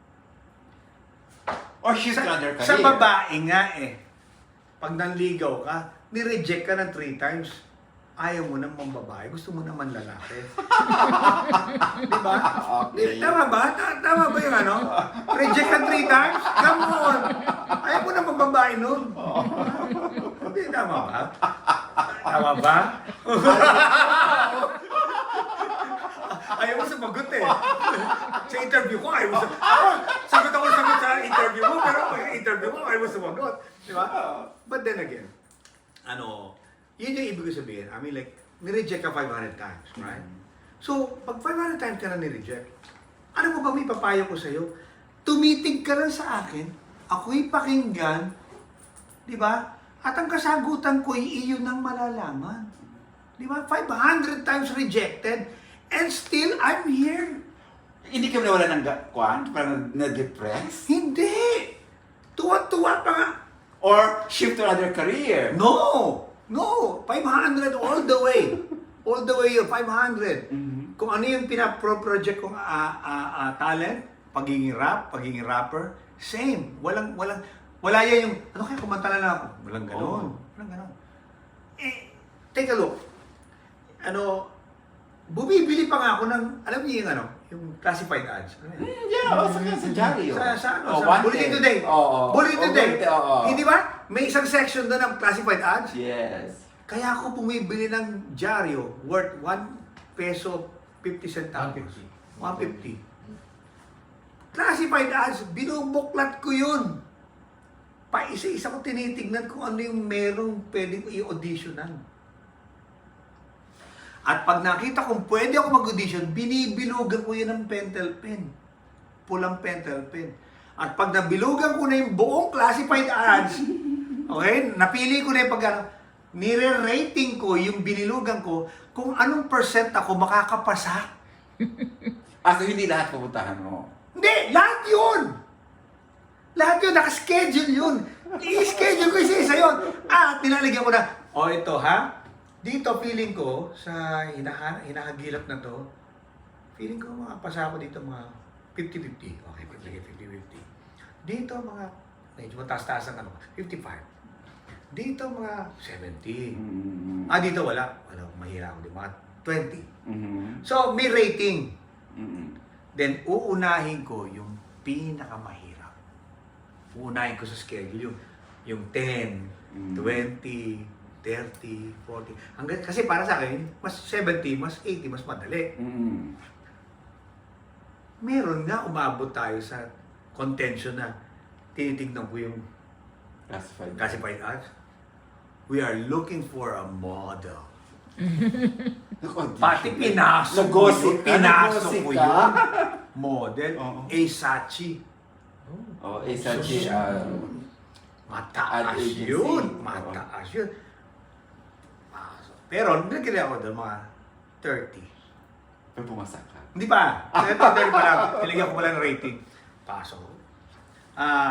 Or shoot another career. Sa babae nga pag nanligaw ka, ni-reject ka ng 3 times, ayaw mo nang babae, gusto mo naman lalaki. Di ba? Okay. Tama ba? Tama ba yung ano? Reject ka 3 times? Come on! Ayaw mo nang babae nun. Hindi, tama ba? Tama ba? Ayaw mo sumagot sa interview ko, ayaw mo sagot ako sa interview mo, pero pag interview mo, ayaw mo sumagot. Di ba? But then again, yun yung ibig sabihin. I mean like, ni-reject ka 500 times, right? So, pag 500 times ka na ni-reject, ano mo ba may papayo ko sa'yo? Tumitig ka lang sa akin, ako'y pakinggan, di ba? At ang kasagutan ko'y iyon ang malalaman. Di ba? 500 times rejected, and still I'm here. Hindi ka nawala ng kwan? Parang na-depress? Hindi! Tuwa-tuwa pa nga. Or shift to another career? No! No! 500 all the way. All the way yun, 500. Mhm. Kung ano yung pinapro-project kong talent, pagiging rapper, same. Wala yan yung, ano kaya kumanta na lang ako? Walang ganon. Walang ganon. Eh, take a look. Bumibili pa nga ako ng, alam niyo yung yung classified ads. Ano yan? Yeah, sa Diaryo. Sa Wanted. Bulletin Today. Oo. Bulletin Today. Oo. Hindi ba? May isang section doon ng classified ads. Yes. Kaya ako bumibili ng dyaryo worth 1 peso 50 centavos. 150. Classified ads, binubuklat ko yun. Paisa-isa ko tinitignan kung ano yung merong pwedeng i-auditionan. At pag nakita kong pwede ako mag-audition, binibilugan ko yun ng pentel pen. Pulang pentel pen. At pag nabilugan ko na yung buong classified ads, okay, napili ko na yung nire-rating ko yung binilugan ko kung anong percent ako makakapasa. So hindi lahat pupuntahan mo? Hindi! Lahat yun! Lahat yun! Nakaschedule yun! I-schedule ko isa-isa yun! At nilalagyan ko na, ito ha, dito feeling ko, sa hinahagilap na to, feeling ko makapasa ako dito mga 50-50. Okay, 50-50. Dito mga, medyo mataas-taas ang 55. Dito mga 70. Mm-hmm. Dito wala. Wala, mahira ako. Mga 20. Mm-hmm. So, may rating. Mm-hmm. Then, uunahin ko yung pinakamahirap. Uunahin ko sa schedule yung 10, 20, 30, 40. Hanggang, kasi para sa akin, mas 70, mas 80, mas madali. Mm-hmm. Meron nga umabot tayo sa contention na tinitignan ko yung classified ads. We are looking for a model. Pati pinasok ko yun. Pinasok ko yun. Model. Sachi. Sachi. Mataas yun. Mataas yun. Pero, nagkili ako doon mga 30. Pero pumasak ka. Hindi pa. 30 pa lang. Nilagyan ko pala ng rating. Pasok ko.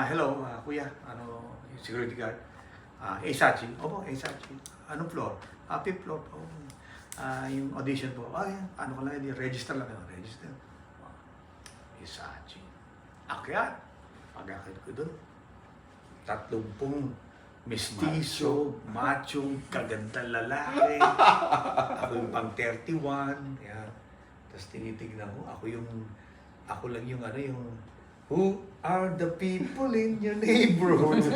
Hello, kuya. Security guard. Sachi. Opo, Sachi. Anong floor? 5th floor po. Yung audition po. Ano ko lang, register lang. Register. Sachi. Akyat. Pag-akit ko doon. 30 mestizo, macho, kagandang lalaki. Ako yung pang 31. Yan. Tapos tinitignan ko, ako lang yung who are the people in your neighborhood?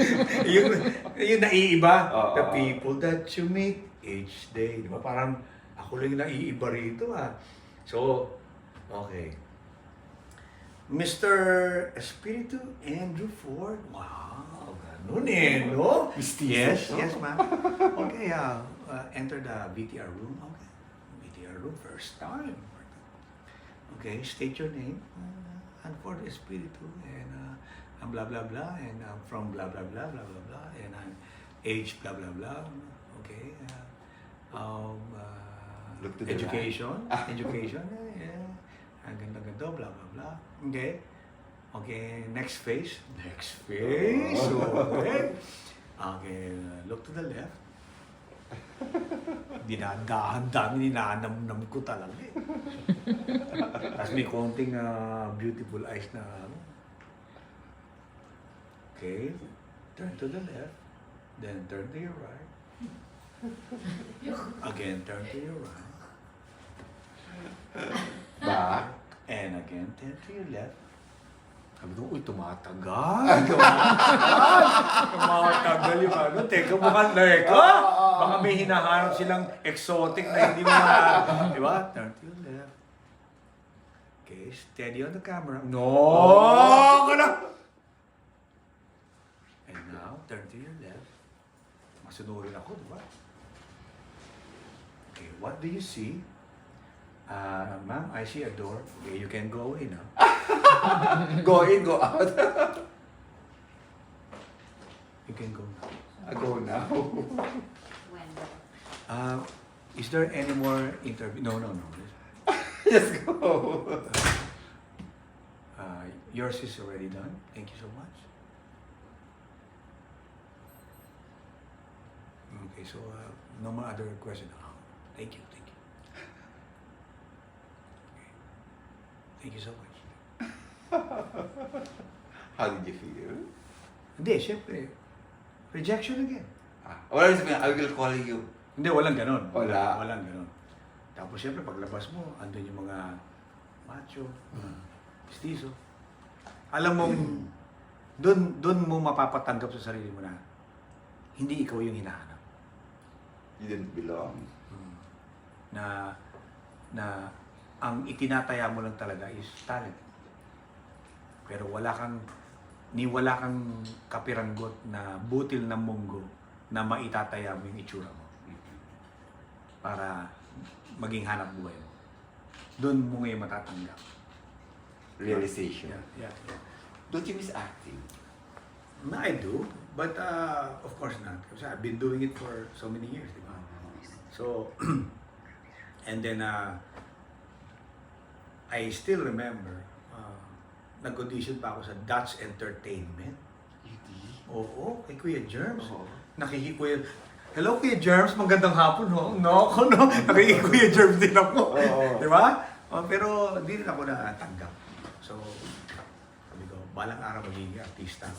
yung naiiba. The people that you meet each day. Di ba? Parang ako lang yung naiiba rito So, okay. Mr. Espiritu Andrew Ford. Wow, ganun no? Yes, yes ma'am. Okay, enter the VTR room. Okay. VTR room, first time. Okay, state your name. And for the Espiritu, and I'm blah blah blah, and I'm from blah blah blah blah blah blah, and I'm age blah blah blah. Okay. Look to the education, education, yeah. Ang ganda-ganda, blah blah blah. Okay. Okay, next phase. Next phase. Okay. Okay, look to the left. Dami ninanam-nam ko talaga eh. Tapos may konting beautiful eyes na Okay, turn to the left, then turn to your right. Again, turn to your right. Back. And again, turn to your left. Sabi ko, tumatagal. Tumatagal yung Teka, mukhang baka may hinahanap silang exotic na hindi mo di ba? Turn to your left. Okay, steady on the camera. No! And now, turn to your left. Masunurin ako, di ba? Okay, what do you see? Ma'am, I see a door. Okay, you can go in now. Go in, go out. You can go now. Go now. Is there any more interview? No. Just go. yours is already done. Thank you so much. Okay, so no more other question. Oh, thank you, thank you. Okay. Thank you so much. How did you feel? Hindi, syempre, rejection again. Wala rin sabihin, I will call you. Hindi, walang ganon. Wala. Walang ganon. Tapos syempre, paglabas mo, andun yung mga macho, mestizo. Alam mong, dun mo mapapatanggap sa sarili mo na hindi ikaw yung hinahanap. You didn't belong. Na ang itinataya mo lang talaga is talent. Pero wala kang kapiranggot na butil ng munggo na maitataya mo yung itsura mo para maging hanap buhay mo. Doon mo ngayon matatanggap. Realization. Yeah. Don't you miss acting? I do, but of course not. Kasi I've been doing it for so many years, di ba? So, and then I still remember, nag-audition pa ako sa Dutch Entertainment. You did? Oo, kay Kuya Germs. Oo. Nakikikuya, hello Kuya Germs, magandang hapon ho. No, ako no, nakikikuya Germs din ako. Oo. Di ba? Pero di rin ako natanggap. So, sabi ko, balang araw magiging artista.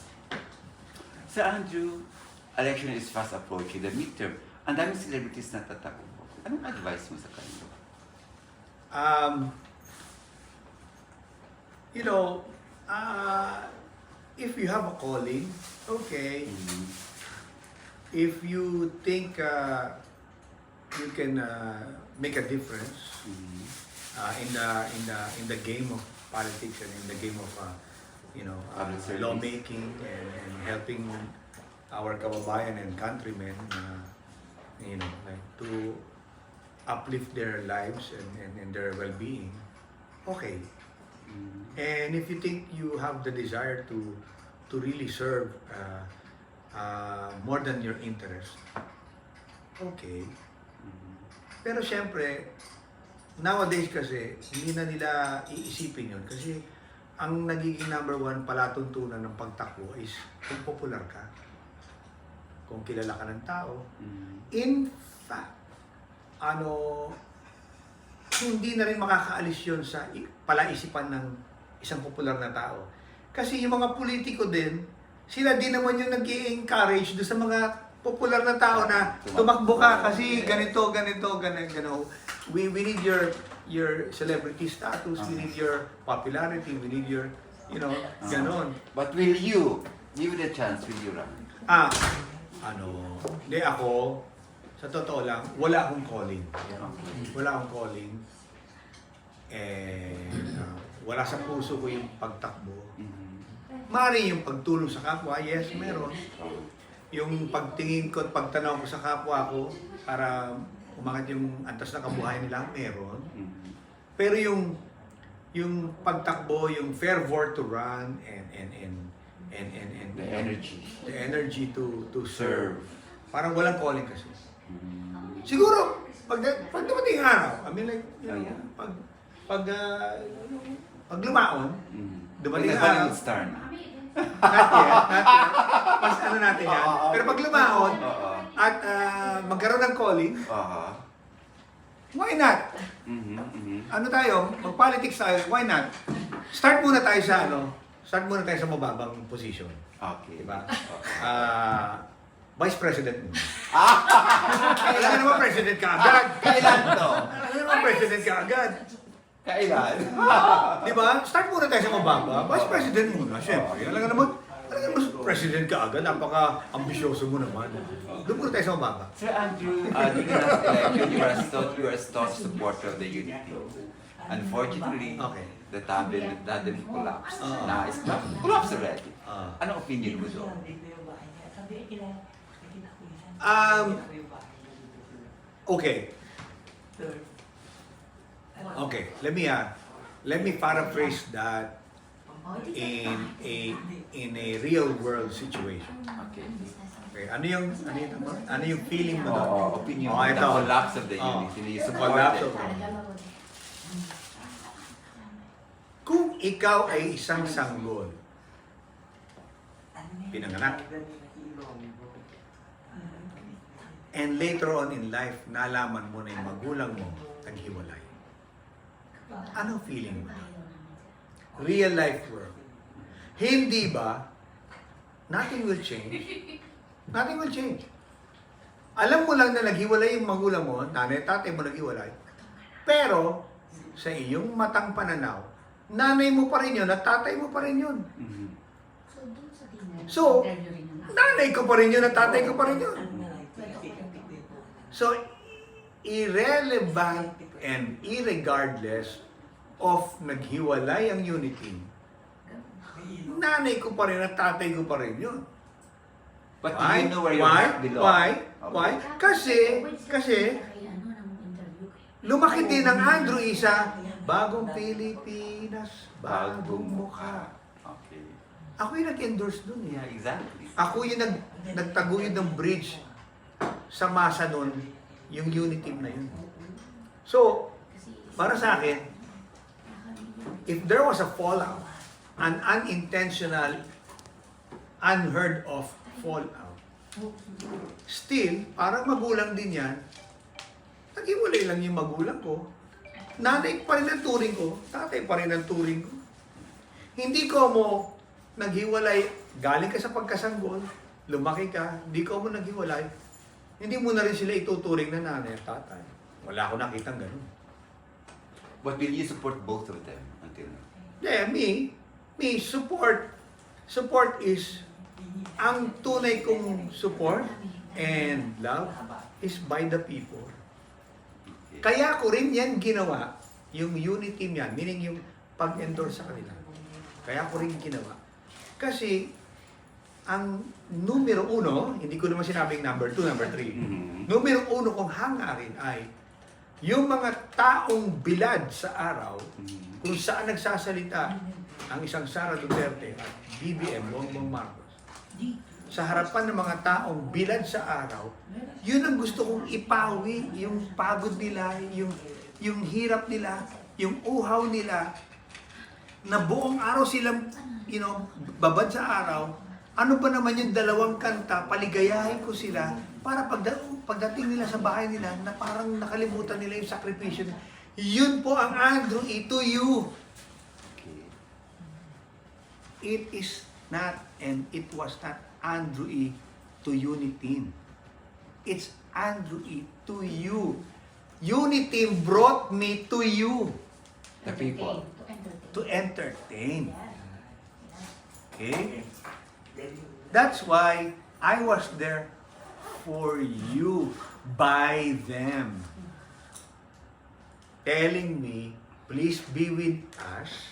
Sir Andrew, election is fast approaching, the midterm. Ang daming celebrities na tatakbo. Anong advice mo sa kanila? You know, if you have a calling, okay. If you think you can make a difference in the game of politics and in the game of Public service. lawmaking and helping our kababayan and countrymen, like to uplift their lives and their well-being, okay. And if you think you have the desire to really serve more than your interest, okay. Pero syempre, nowadays kasi, hindi na nila iisipin yun. Kasi ang nagiging number one palatuntunan ng pagtakbo is kung popular ka, kung kilala ka ng tao. In fact, hindi na rin makakaalis yun sa palaisipan ng isang popular na tao. Kasi yung mga politiko din, sila din naman yung nag-i-encourage doon sa mga popular na tao na tumakbo ka kasi ganito. We need your celebrity status, we need your popularity, we need your, ganon. But will you, give it a chance, will you run? Hindi ako, sa totoo lang, wala akong calling. Wala akong calling. Wala sa puso ko yung pagtakbo. Maaari yung pagtulong sa kapwa, yes, meron. Yung pagtingin ko at pagtanaw ko sa kapwa ko para umangat yung antas na kabuhayan nila, meron. Pero yung pagtakbo, yung fervor to run and The energy to serve. Parang walang calling kasi. Siguro pag dumating ang araw, I mean like, pag lumaon, dumating ang araw. Star na. Not yet. Mas natin yan. Pero pag lumaon at magkaroon ng calling, why not? Ano tayo? Mag-politics tayo, why not? Start muna tayo sa mababang position. Okay. Diba? Vice President mo. Kailan naman President ka agad? Kailan to? Kailan naman President ka agad? Kailan? Diba? Start muna tayo sa mababa. Vice President muna, syempre. Alam naman President ka agad. Napaka-ambisyoso mo naman. Doon muna tayo sa mababa. Sir Andrew, during the last election, you were a staunch supporter of the unity. Unfortunately, the tandem collapsed. It's collapsed already. Anong opinion mo doon? Okay. Let me paraphrase that in a real world situation. Okay. Ano yung feeling mo doon? Opinion Oh, on the ito. collapse of the unity. You support Collapse it. of Kung ikaw ay isang sanggol, pinanganak, and later on in life, nalaman mo na yung magulang mo naghiwalay. Anong feeling mo? Real life world. Hindi ba, nothing will change. Nothing will change. Alam mo lang na naghiwalay yung magulang mo, nanay, tatay mo naghiwalay. Pero, sa iyong matang pananaw, nanay mo pa rin yun at tatay mo pa rin yun. So, nanay ko pa rin yun at tatay ko pa rin yun. So, irrelevant and irregardless of naghiwalay ang unity, nanay ko pa rin at tatay ko pa rin yun. But do you know where your heart belongs? Why? Kasi, lumaki din ang Andrew Isa, bagong Pilipinas, bagong mukha. Okay. Ako yung nag-endorse dun eh. Yeah, exactly. Ako yung nagtaguyod ng bridge sa masa nun, yung unity na yun. So, para sa akin, if there was a fallout, an unintentional, unheard of fallout, still, parang magulang din yan, naghiwalay lang yung magulang ko. Nanay pa rin ang turing ko, tatay pa rin ang turing ko. Hindi ko mo naghiwalay, galing ka sa pagkasanggol, lumaki ka, hindi ko mo naghiwalay, hindi mo na rin sila ituturing na nanay at tatay. Wala ako nakitang ganun. But will you support both of them until now? Yeah, me, support is, ang tunay kong support and love is by the people. Kaya ko rin yan ginawa, yung unity niyan, meaning yung pag-endorse sa kanila. Kaya ko rin ginawa. Kasi, ang numero uno, hindi ko naman sinabing number 2, number 3. Numero uno kong hangarin ay, yung mga taong bilad sa araw, kung saan nagsasalita ang isang Sara Duterte at BBM, Bongbong Marcos, sa harapan ng mga taong bilad sa araw, yun ang gusto kong ipawi, yung pagod nila, yung hirap nila, yung uhaw nila, na buong araw silang, babad sa araw. Ano ba naman yung dalawang kanta, paligayahin ko sila, para pagdating nila sa bahay nila, na parang nakalimutan nila yung sakripisyo. Yun po ang Andrew E. to you. It is not, and it was not Andrew E. to Uniteam. It's Andrew E. to you. Uniteam brought me to you. The people. To entertain. Okay? That's why I was there for you, by them. Telling me, please be with us,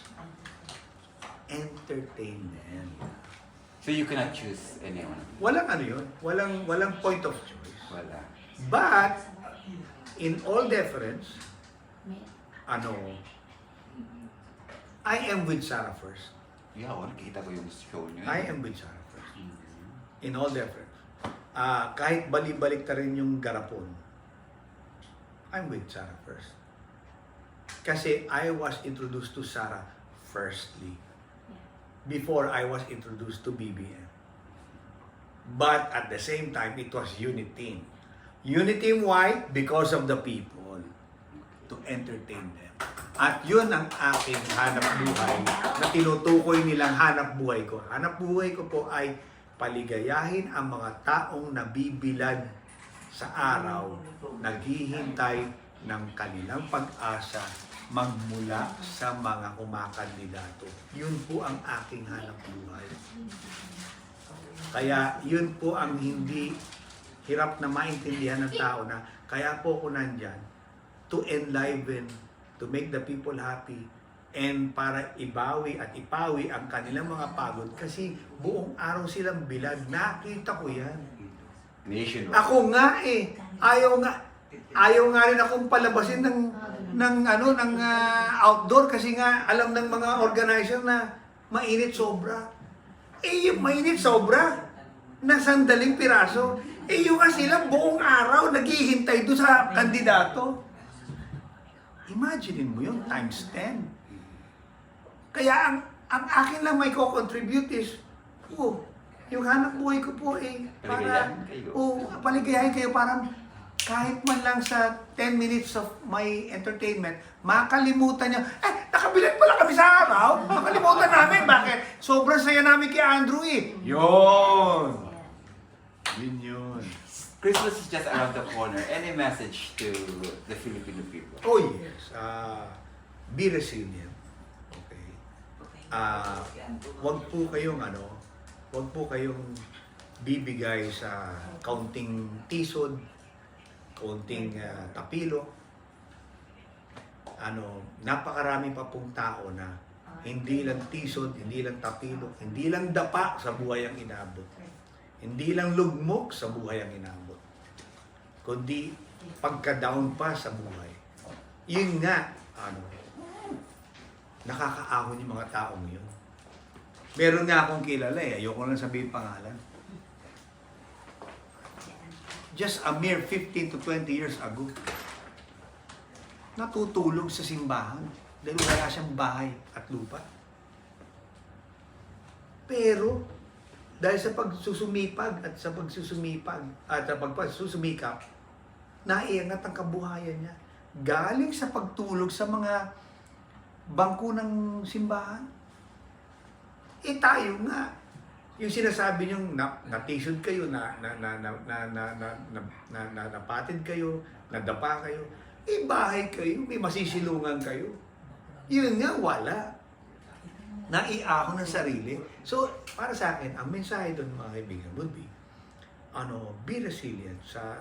entertain them. So you cannot choose anyone? Walang ano yun, walang point of choice. Wala. But, in all deference, I am with Sarah first. Yeah, nakikita ko yung show niyo. I am with Sarah first. In all deference. Kahit balik-balik ta rin yung garapon, I'm with Sarah first. Kasi I was introduced to Sarah firstly. Before I was introduced to BBM. But at the same time, it was Uniteam. Uniteam why? Because of the people. To entertain them. At yun ang aking hanap buhay na tinutukoy nilang hanap buhay ko. Hanap buhay ko po ay paligayahin ang mga taong nabibilad sa araw, naghihintay ng kanilang pag-asa magmula sa mga kumakandidato. Yun po ang aking hanap buhay. Kaya yun po ang hindi hirap na maintindihan ng tao na kaya po ako nandyan to enliven, to make the people happy, and para ibawi at ipawi ang kanilang mga pagod kasi buong araw silang bilad. Nakita ko yan. Nationwide. Ako nga eh. Ayaw nga rin akong palabasin ng outdoor kasi nga alam ng mga organizer na mainit sobra. Eh yung mainit sobra na sandaling piraso. Eh yung nga sila buong araw naghihintay doon sa kandidato. Imagine mo yun times 10. Kaya ang akin lang may ko-contribute is, yung hanap buhay ko po para, Paligayahin kayo. paligayahin kayo parang kahit man lang sa 10 minutes of my entertainment, makalimutan nyo, nakabilan pala kami sa araw, makalimutan namin, bakit? Sobrang saya namin kay Andrew Yun! Yun. Christmas is just around the corner. Any message to the Filipino people? Oh yes, be resilient. Okay. Wag po kayong bibigay sa kaunting tisod, kaunting tapilo. Napakarami pa pong tao na hindi lang tisod, hindi lang tapilo, hindi lang dapa sa buhay ang inabot. Hindi lang lugmok sa buhay ang inabot. Kundi pagka-down pa sa buhay. Yun nga, nakakaahon yung mga taong yun. Meron nga akong kilala ayoko lang sabihin pangalan. Just a mere 15 to 20 years ago, natutulog sa simbahan dahil wala siyang bahay at lupa. Pero, dahil sa pagsusumipag at sa pagsusumikap, naiangat ang kabuhayan niya. Galing sa pagtulog sa mga bangko ng simbahan. Tayo nga, yung sinasabi niyong natisod kayo, napatid kayo, nadapa kayo, bahay kayo, may masisilungan kayo. Yun nga, wala. Naiahon ng sarili. So, para sa akin, ang mensahe doon mga kaibigan would be, be resilient sa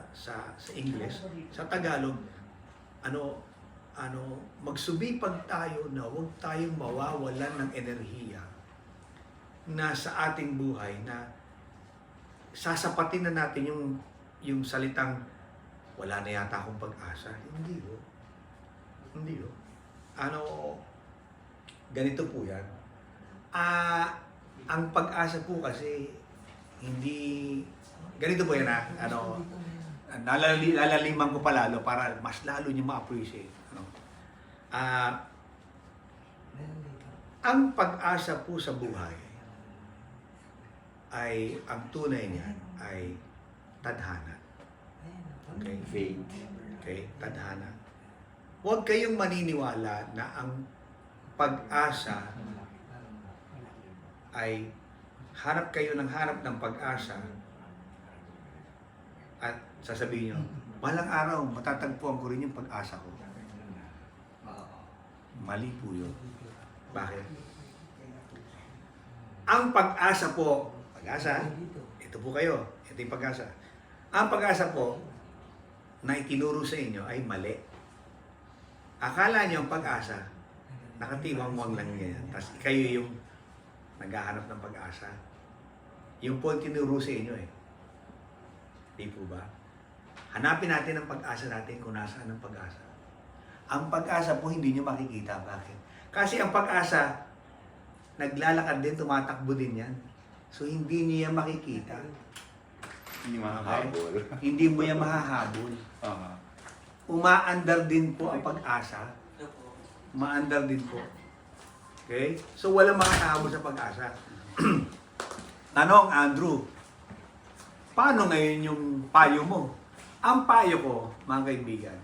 English, sa Tagalog, magsubipag tayo na huwag tayong mawawalan ng enerhiya na sa ating buhay na sasapatin na natin yung salitang wala na yata akong pag-asa. Hindi ho. Ganito po yan. Ang pag-asa po kasi hindi ganito po yan lalaliman ko pa lalo para mas lalo niyo ma-appreciate. Ang pag-asa po sa buhay ay ang tunay niyan ay tadhana. Okay? Faith. Okay? Tadhana. Huwag kayong maniniwala na ang pag-asa ay hanap kayo ng pag-asa at sasabihin nyo, balang araw, matatagpuan ko rin yung pag-asa ko. Mali po yun. Bakit? Ang pag-asa po, ito po kayo, ito yung pag-asa. Ang pag-asa po, na itinuro sa inyo ay mali. Akala nyo ang pag-asa, nakatiwang-wang lang yan. Tapos kayo yung naghahanap ng pag-asa. Yung po ang tinuro sa inyo Di po ba? Hanapin natin ang pag-asa natin kung nasaan ang pag-asa. Ang pag-asa po hindi nyo makikita. Bakit? Kasi ang pag-asa, naglalakad din, tumatakbo din yan. So hindi niya makikita. Hindi makahabol. Hindi mo yan mahahabol. Umaandar din po ang pag-asa. Umaandar din po. Okay? So walang makakahabol sa pag-asa. Tanong, Andrew, paano ngayon yung payo mo? Ang payo ko, mga kaibigan,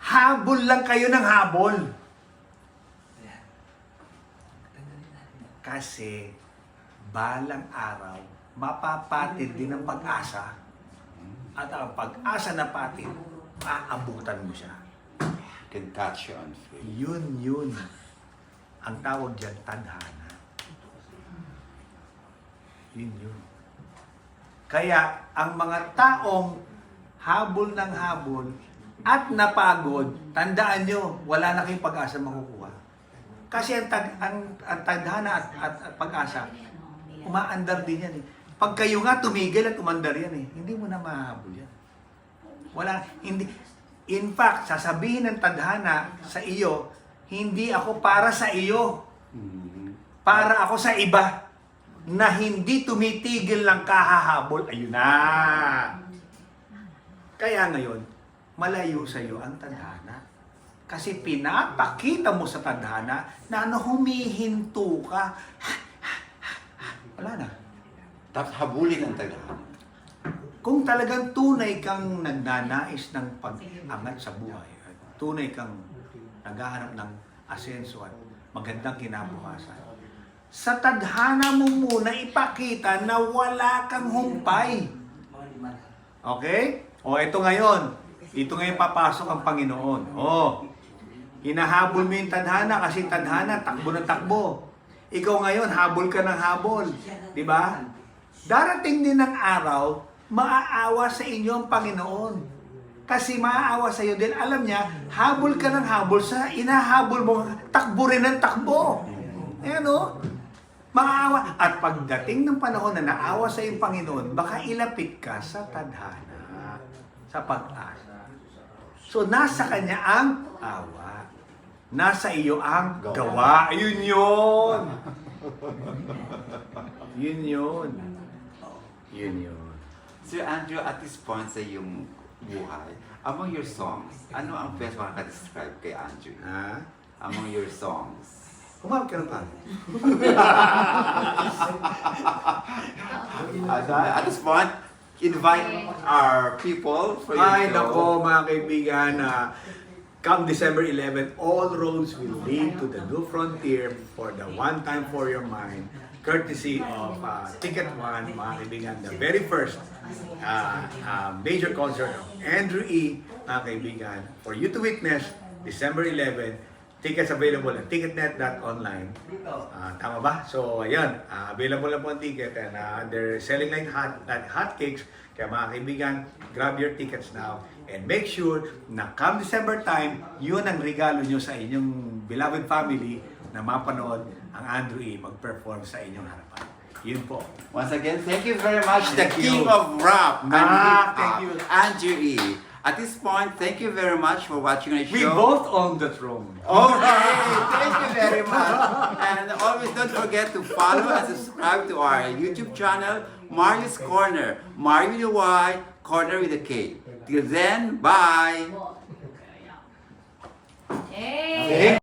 habol lang kayo ng habol. Kasi balang araw, mapapatid din ang pag-asa. At ang pag-asa na patid, aabutan mo siya. Can touch you on faith. Yun. Ang tawag dyan, tadhana. Yun. Kaya, ang mga taong habol ng habol at napagod, tandaan nyo, wala na kayong pag-asa makukuha. Kasi ang tadhana at pag-asa, umaandar din yan Pag kayo nga tumigil at umandar yan hindi mo na mahabol yan. Wala, hindi. In fact, sasabihin ng tadhana sa iyo, hindi ako para sa iyo. Para ako sa iba na hindi tumitigil ng kahahabol. Ayun na. Kaya ngayon, malayo sa iyo ang tadhana. Kasi pinapakita mo sa tadhana na humihinto ka. Wala na. Tapos habulin ang tadhana. Kung talagang tunay kang nagnanais ng pag-angat sa buhay, at tunay kang naghahanap ng asenso at magandang kinabukasan, sa tadhana mo muna ipakita na wala kang humpay. Okay? O ito ngayon. Dito ngayon papasok ang Panginoon. Hinahabol mo yung tadhana kasi tadhana, takbo ng takbo. Ikaw ngayon, habol ka ng habol. Di ba? Darating din ng araw, maaawa sa inyo ang Panginoon. Kasi maaawa sa iyo din. Alam niya, habol ka ng habol sa inahabol mo, takbo rin ng takbo. Ayan o. Maaawa. At pagdating ng panahon na naawa sa iyong Panginoon, baka ilapit ka sa tadhana, sa pag-asa. So, nasa Kanya ang awa. Nasa iyo ang gawa. Ayun yun. Yun yun. Yun yun. Sir Andrew, at this point sa iyong buhay, among your songs, ano ang best makaka-describe kay Andrew? Ha? Among your songs. Kumawag ka na pa. At this point, invite our people for your Ay, show. nako mga kaibigan, come December 11, all roads will lead to the new frontier for the One Time For Your Mind, courtesy of Ticket One, mga kaibigan, the very first major concert of Andrew E., mga kaibigan, for you to witness, December 11, tickets available at ticketnet.online. Tama ba? So, ayan, available na po ang ticket and they're selling like hotcakes. Kaya mga kaibigan, grab your tickets now and make sure na come December time, yun ang regalo nyo sa inyong beloved family na mapanood ang Andrew E. mag-perform sa inyong harapan. Yun po. Once again, thank you very much, the Thank king you. of rap, Thank you. Andrew E. At this point, thank you very much for watching our show. We both own the throne. Okay, thank you very much. And always don't forget to follow and subscribe to our YouTube channel, Mario's Corner. Mario with a Y, Corner with a K. Till then, bye. Hey!